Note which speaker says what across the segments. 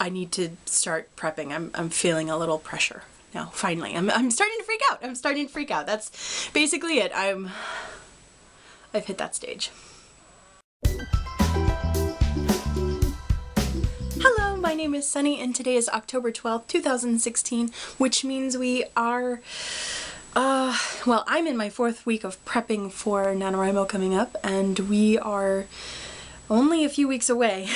Speaker 1: I need to start prepping. I'm feeling a little pressure now, finally. I'm starting to freak out. I'm starting to freak out. That's basically it. I've hit that stage. Hello, my name is Sunny, and today is October 12th, 2016, which means we are, well, I'm in my 4th week of prepping for NaNoWriMo coming up, and we are only a few weeks away.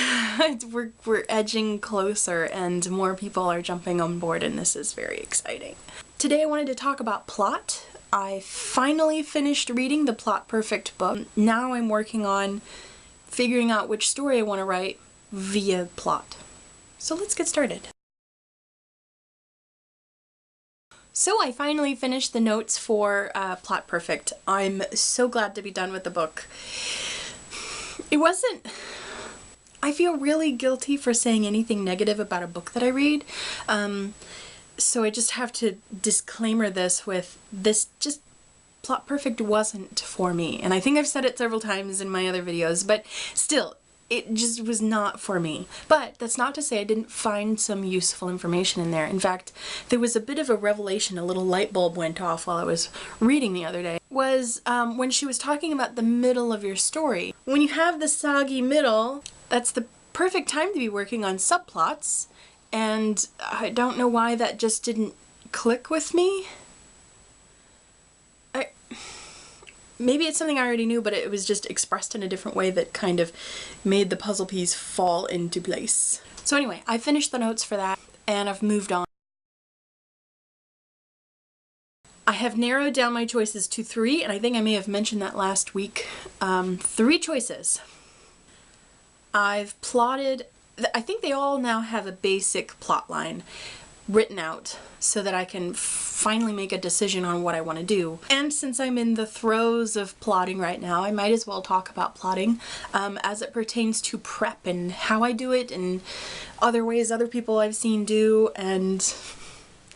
Speaker 1: We're edging closer, and more people are jumping on board, and this is very exciting. Today I wanted to talk about plot. I finally finished reading the Plot Perfect book. Now I'm working on figuring out which story I want to write via plot. So let's get started. So I finally finished the notes for Plot Perfect. I'm so glad to be done with the book. It wasn't... I feel really guilty for saying anything negative about a book that I read. So I just have to disclaimer this with this, just Plot Perfect wasn't for me. And I think I've said it several times in my other videos, but still, it just was not for me. But that's not to say I didn't find some useful information in there. In fact, there was a bit of a revelation, a little light bulb went off while I was reading the other day. Was when she was talking about the middle of your story. When you have the soggy middle, that's the perfect time to be working on subplots, and I don't know why that just didn't click with me. Maybe it's something I already knew, but it was just expressed in a different way that kind of made the puzzle piece fall into place. So anyway, I finished the notes for that, and I've moved on. I have narrowed down my choices to 3, and I think I may have mentioned that last week. 3 choices. I've plotted, I think they all now have a basic plot line written out so that I can finally make a decision on what I want to do. And since I'm in the throes of plotting right now, I might as well talk about plotting as it pertains to prep and how I do it and other ways other people I've seen do, and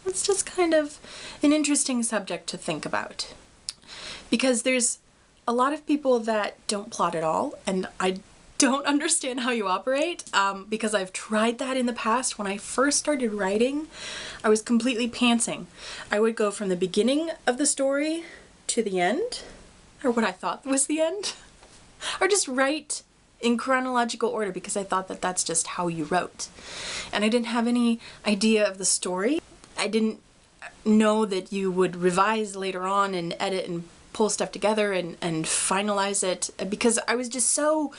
Speaker 1: it's just kind of an interesting subject to think about. Because there's a lot of people that don't plot at all, and I don't understand how you operate, because I've tried that in the past. When I first started writing, I was completely pantsing. I would go from the beginning of the story to the end, or what I thought was the end, or just write in chronological order because I thought that that's just how you wrote. And I didn't have any idea of the story. I didn't know that you would revise later on and edit and pull stuff together and finalize it, because I was just so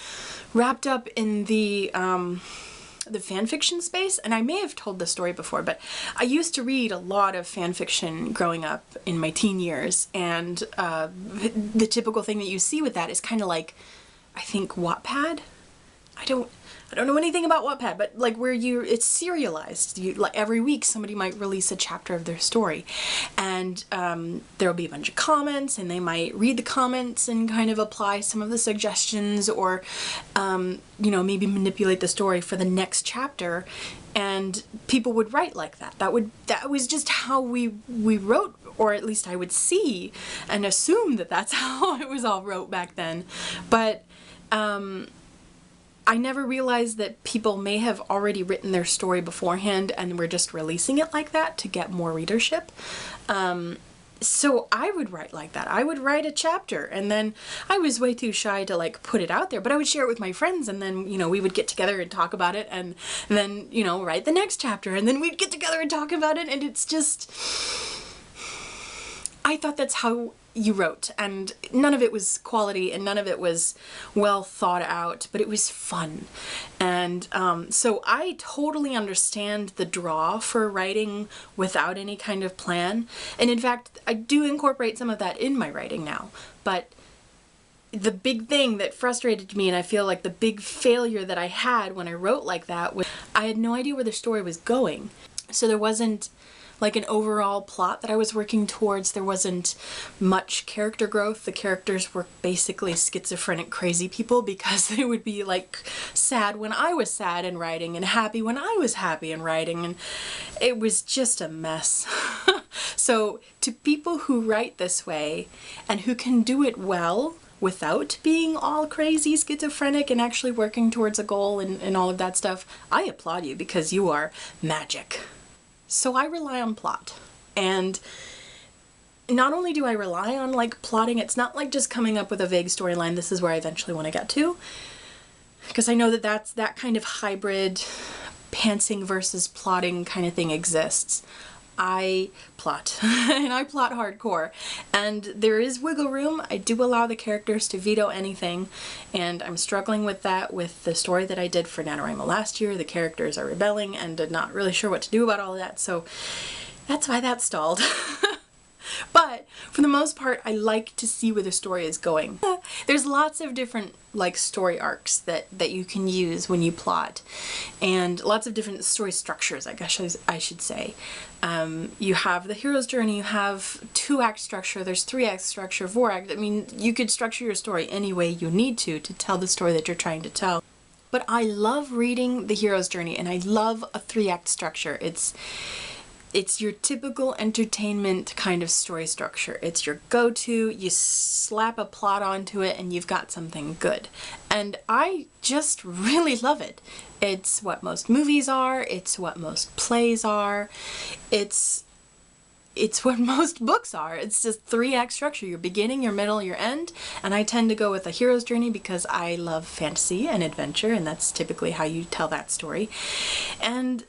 Speaker 1: wrapped up in the fan fiction space. And I may have told this story before, but I used to read a lot of fan fiction growing up in my teen years, and the typical thing that you see with that is kind of like, I think, Wattpad. I don't know anything about Wattpad, but like where it's serialized. Like every week somebody might release a chapter of their story, and there'll be a bunch of comments, and they might read the comments and kind of apply some of the suggestions, or you know, maybe manipulate the story for the next chapter. And people would write like that. That was just how we wrote, or at least I would see and assume that that's how it was all wrote back then. But I never realized that people may have already written their story beforehand and were just releasing it like that to get more readership. So I would write like that. I would write a chapter, and then I was way too shy to like put it out there, but I would share it with my friends, and then, you know, we would get together and talk about it, and then, you know, write the next chapter, and then we'd get together and talk about it, and it's just... I thought that's how you wrote, and none of it was quality, and none of it was well thought out, but it was fun. And so I totally understand the draw for writing without any kind of plan, and in fact I do incorporate some of that in my writing now. But the big thing that frustrated me, and I feel like the big failure that I had when I wrote like that, was I had no idea where the story was going. So there wasn't like an overall plot that I was working towards. There wasn't much character growth. The characters were basically schizophrenic crazy people, because they would be like sad when I was sad in writing and happy when I was happy in writing, and it was just a mess. So to people who write this way and who can do it well, without being all crazy schizophrenic and actually working towards a goal and all of that stuff, I applaud you because you are magic. So I rely on plot. And not only do I rely on like plotting, it's not like just coming up with a vague storyline, this is where I eventually want to get to. Because I know that that kind of hybrid pantsing versus plotting kind of thing exists. I plot, and I plot hardcore, and there is wiggle room. I do allow the characters to veto anything, and I'm struggling with that with the story that I did for NaNoWriMo last year. The characters are rebelling, and I'm not really sure what to do about all of that, so that's why that stalled. But for the most part, I like to see where the story is going. There's lots of different like story arcs that you can use when you plot, and lots of different story structures, I guess I should say. You have the hero's journey, you have 2-act structure, there's 3-act structure, 4-act. I mean, you could structure your story any way you need to tell the story that you're trying to tell. But I love reading the hero's journey, and I love a 3-act structure. It's your typical entertainment kind of story structure. It's your go-to, you slap a plot onto it and you've got something good. And I just really love it. It's what most movies are, it's what most plays are, it's what most books are. It's just 3-act structure, your beginning, your middle, your end. And I tend to go with a hero's journey because I love fantasy and adventure, and that's typically how you tell that story. And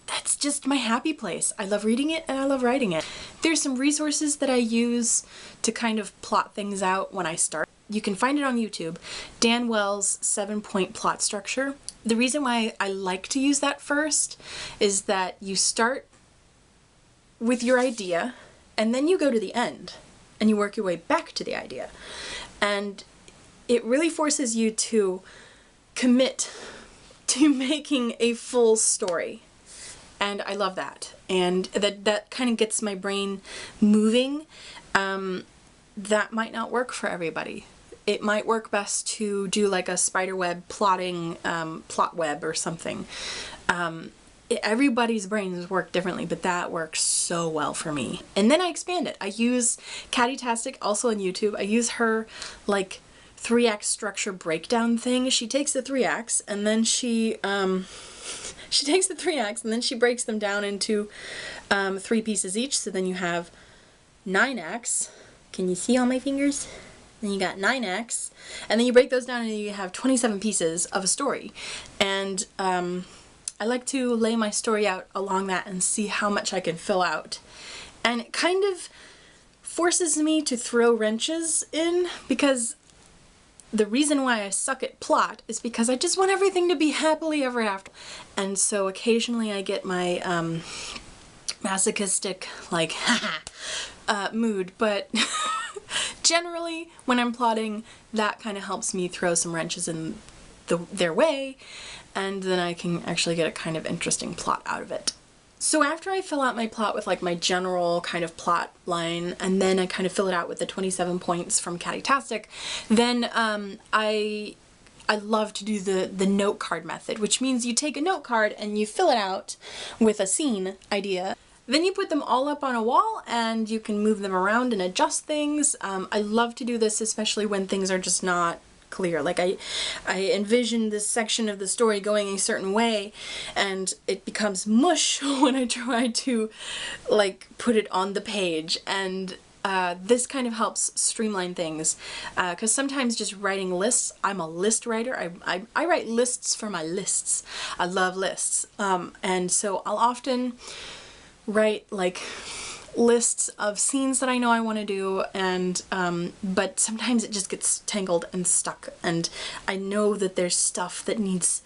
Speaker 1: that's just my happy place. I love reading it and I love writing it. There's some resources that I use to kind of plot things out when I start. You can find it on YouTube. Dan Wells' 7-point plot structure. The reason why I like to use that first is that you start with your idea and then you go to the end and you work your way back to the idea. And it really forces you to commit to making a full story. And I love that. And that kind of gets my brain moving. That might not work for everybody. It might work best to do like a spiderweb plotting, plot web or something. Everybody's brains work differently, but that works so well for me. And then I expand it. I use Katytastic, also on YouTube. I use her like 3-act structure breakdown thing. She takes the 3 acts and then she takes the 3 acts and then she breaks them down into 3 pieces each. So then you have 9 acts. Can you see all my fingers? Then you got 9 acts. And then you break those down and you have 27 pieces of a story. And I like to lay my story out along that and see how much I can fill out. And it kind of forces me to throw wrenches in, because the reason why I suck at plot is because I just want everything to be happily ever after. And so occasionally I get my masochistic, like, mood, but generally when I'm plotting, that kind of helps me throw some wrenches in their way, and then I can actually get a kind of interesting plot out of it. So after I fill out my plot with like my general kind of plot line, and then I kind of fill it out with the 27 points from Katytastic, then I love to do the note card method, which means you take a note card and you fill it out with a scene idea. Then you put them all up on a wall and you can move them around and adjust things. I love to do this, especially when things are just not clear. Like I envision this section of the story going a certain way and it becomes mush when I try to like put it on the page, and this kind of helps streamline things, because sometimes just writing lists, I'm a list writer, I write lists for my lists. I love lists, and so I'll often write like lists of scenes that I know I want to do, and but sometimes it just gets tangled and stuck, and I know that there's stuff that needs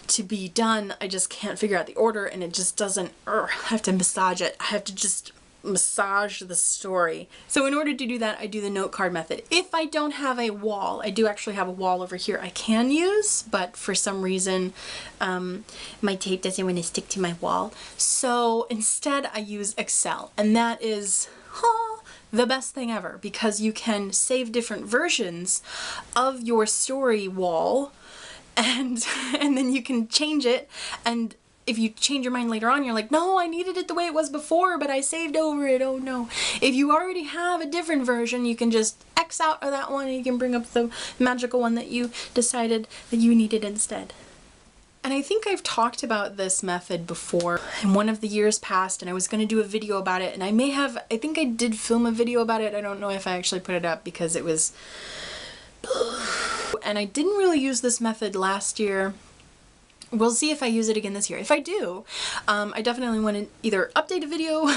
Speaker 1: to be done, I just can't figure out the order, and it just doesn't, I have to massage it, I have to just massage the story. So in order to do that, I do the note card method. If I don't have a wall, I do actually have a wall over here I can use, but for some reason my tape doesn't want to stick to my wall. So instead I use Excel, and that is the best thing ever, because you can save different versions of your story wall, and then you can change it, and if you change your mind later on, you're like, no, I needed it the way it was before, but I saved over it, oh no. If you already have a different version, you can just X out of that one and you can bring up the magical one that you decided that you needed instead. And I think I've talked about this method before in one of the years past, and I was going to do a video about it, and I think I did film a video about it. I don't know if I actually put it up because it was... And I didn't really use this method last year. We'll see if I use it again this year. If I do, I definitely want to either update a video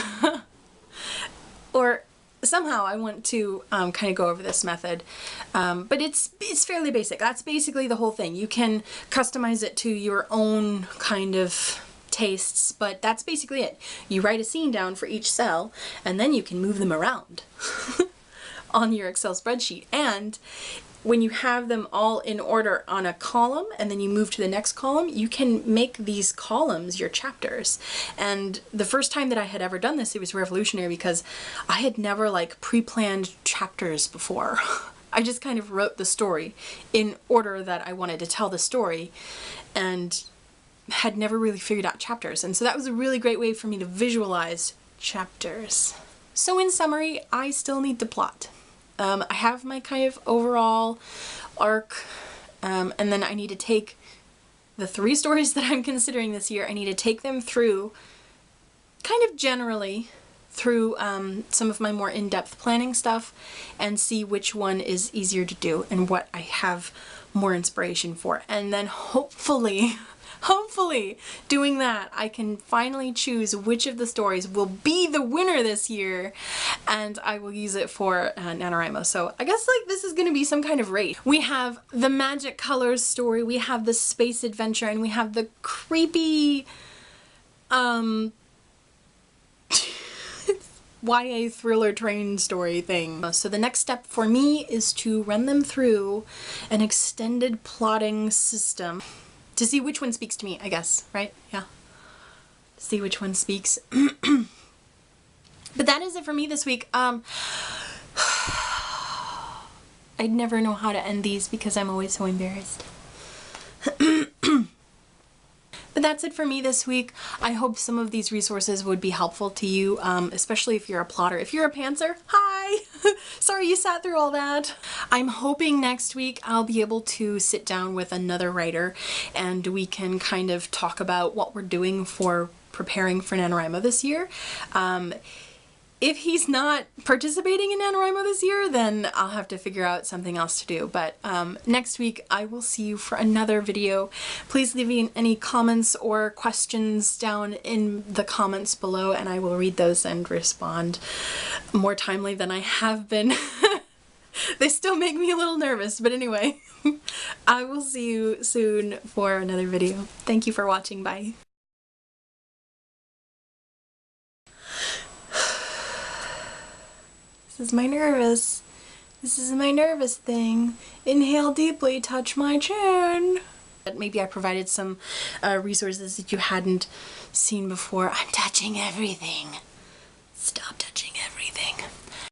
Speaker 1: or somehow I want to kind of go over this method. But it's fairly basic. That's basically the whole thing. You can customize it to your own kind of tastes, but that's basically it. You write a scene down for each cell, and then you can move them around on your Excel spreadsheet. And when you have them all in order on a column and then you move to the next column, you can make these columns your chapters. And the first time that I had ever done this, it was revolutionary because I had never like pre-planned chapters before. I just kind of wrote the story in order that I wanted to tell the story and had never really figured out chapters. And so that was a really great way for me to visualize chapters. So in summary, I still need to plot. I have my kind of overall arc, and then I need to take the 3 stories that I'm considering this year, I need to take them through, kind of generally, through some of my more in-depth planning stuff and see which one is easier to do and what I have more inspiration for. And then hopefully doing that, I can finally choose which of the stories will be the winner this year, and I will use it for NaNoWriMo. So I guess like this is going to be some kind of race. We have the Magic Colors story, we have the space adventure, and we have the creepy YA thriller train story thing. So the next step for me is to run them through an extended plotting system to see which one speaks to me, I guess, right? Yeah. See which one speaks. But that is it for me this week. I'd never know how to end these because I'm always so embarrassed. But that's it for me this week. I hope some of these resources would be helpful to you, especially if you're a plotter. If you're a pantser, hi! Sorry you sat through all that. I'm hoping next week I'll be able to sit down with another writer and we can kind of talk about what we're doing for preparing for NaNoWriMo this year. If he's not participating in NaNoWriMo this year, then I'll have to figure out something else to do. But next week I will see you for another video. Please leave me any comments or questions down in the comments below and I will read those and respond more timely than I have been. They still make me a little nervous, but anyway, I will see you soon for another video. Thank you for watching. Bye. This is my nervous thing. Inhale deeply, touch my chin. Maybe I provided some resources that you hadn't seen before. I'm touching everything. Stop touching everything.